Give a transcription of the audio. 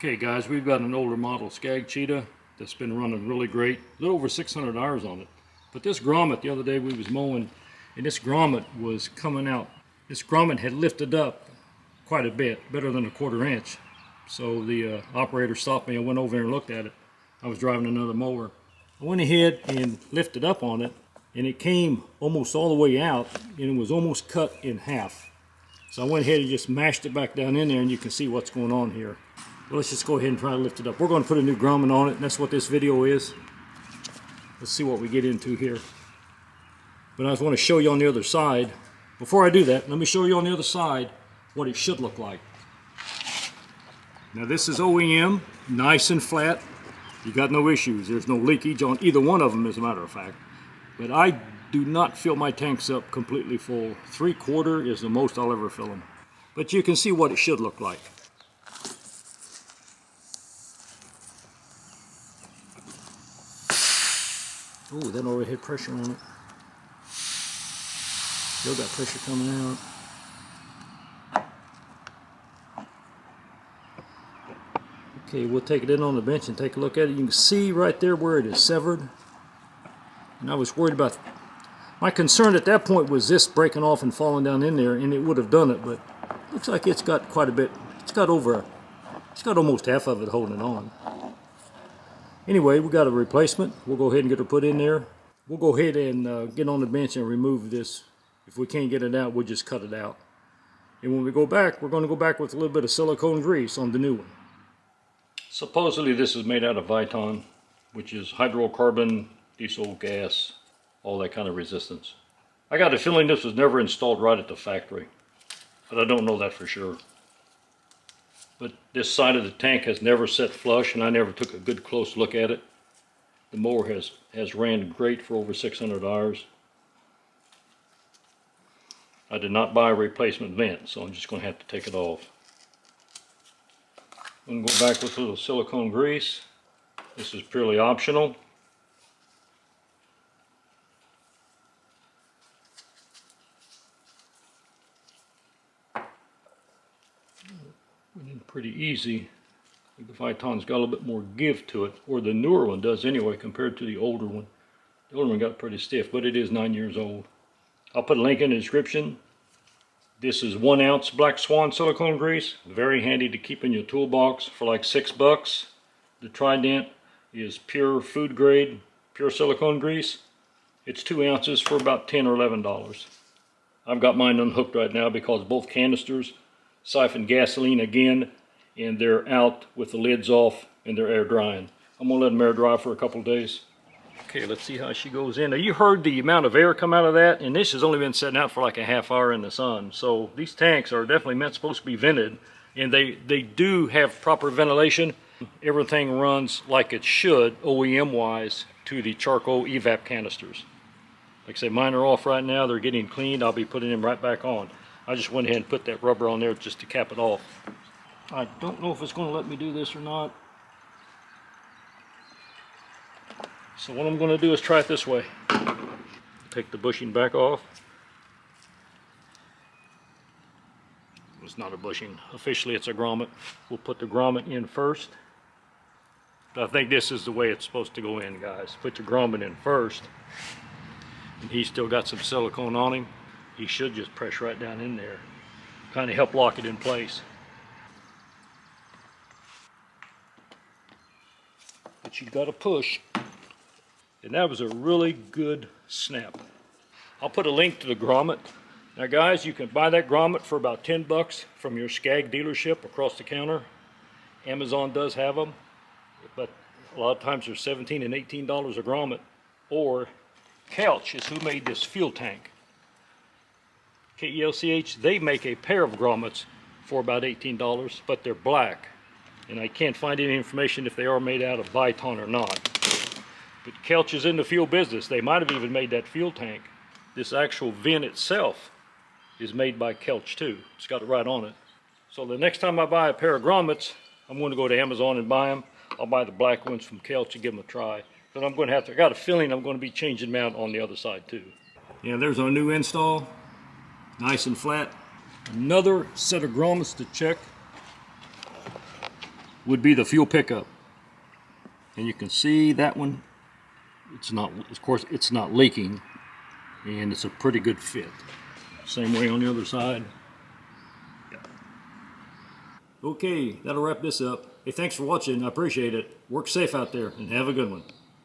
Okay guys, we've got an older model SCAG Cheetah that's been running really great. A little over 600 hours on it. But this grommet, the other day we was mowing, and this grommet was coming out. This grommet had lifted up quite a bit, better than a 1/4 inch. So the operator stopped me and went over and looked at it. I was driving another mower. I went ahead and lifted up on it, and it came almost all the way out, and it was almost cut in half. So I went ahead and just mashed it back down in there, and you can see what's going on here. Well, let's just go ahead and try to lift it up. We're going to put a new grommet on it, and that's what this video is. Let's see what we get into here. But I just want to show you on the other side. Before I do that, let me show you on the other side what it should look like. Now this is OEM, nice and flat. You got no issues. There's no leakage on either one of them, as a matter of fact. But I do not fill my tanks up completely full. 3/4 is the most I'll ever fill them. But you can see what it should look like. Oh, that already had pressure on it. Still got pressure coming out. Okay, we'll take it in on the bench and take a look at it. You can see right there where it is severed. And I was worried about, my concern at that point was this breaking off and falling down in there, and it would have done it, but looks like it's got quite a bit. It's got almost half of it holding it on. Anyway, we got a replacement. We'll go ahead and get her put in there. We'll go ahead and get on the bench and remove this. If we can't get it out, we'll just cut it out. And when we go back, we're going to go back with a little bit of silicone grease on the new one. Supposedly this is made out of Viton, which is hydrocarbon, diesel, gas, all that kind of resistance. I got a feeling this was never installed right at the factory, but I don't know that for sure. But this side of the tank has never set flush, and I never took a good close look at it. The mower has ran great for over 600 hours. I did not buy a replacement vent, so I'm just going to have to take it off. I'm going to go back with a little silicone grease. This is purely optional. Went in pretty easy. The Viton's got a little bit more give to it, or the newer one does anyway, compared to the older one. The older one got pretty stiff, but it is 9 years old. I'll put a link in the description. This is 1 ounce Black Swan silicone grease. Very handy to keep in your toolbox for like $6. The Trident is pure food grade, pure silicone grease. It's 2 ounces for about $10 or $11. I've got mine unhooked right now because both canisters siphon gasoline again, and they're out with the lids off and they're air drying. I'm gonna let them air dry for a couple of days. Okay, let's see how she goes in. Now you heard the amount of air come out of that, and this has only been sitting out for like a half hour in the sun. So these tanks are definitely supposed to be vented, and they do have proper ventilation. Everything runs like it should, OEM wise, to the charcoal evap canisters. Like I say, mine are off right now. They're getting cleaned. I'll be putting them right back on. I just went ahead and put that rubber on there just to cap it off. I don't know if it's going to let me do this or not. So what I'm going to do is try it this way. Take the bushing back off. It's not a bushing. Officially it's a grommet. We'll put the grommet in first. But I think this is the way it's supposed to go in, guys. Put your grommet in first. And he's still got some silicone on him. He should just press right down in there. Kind of help lock it in place. But you've got to push. And that was a really good snap. I'll put a link to the grommet. Now guys, you can buy that grommet for about $10 from your SCAG dealership across the counter. Amazon does have them, but a lot of times they're $17 and $18 a grommet. Or Kelch is who made this fuel tank. KELCH, they make a pair of grommets for about $18, but they're black. And I can't find any information if they are made out of Viton or not. But Kelch is in the fuel business. They might have even made that fuel tank. This actual vent itself is made by Kelch too. It's got it right on it. So the next time I buy a pair of grommets, I'm going to go to Amazon and buy them. I'll buy the black ones from Kelch and give them a try. But I'm going to have to, I got a feeling I'm going to be changing them out on the other side too. Yeah, there's our new install. Nice and flat. Another set of grommets to check. would be the fuel pickup. And you can see that one, it's not, of course, it's not leaking, and it's a pretty good fit. Same way on the other side. Okay, that'll wrap this up. Hey, thanks for watching. I appreciate it. Work safe out there and have a good one.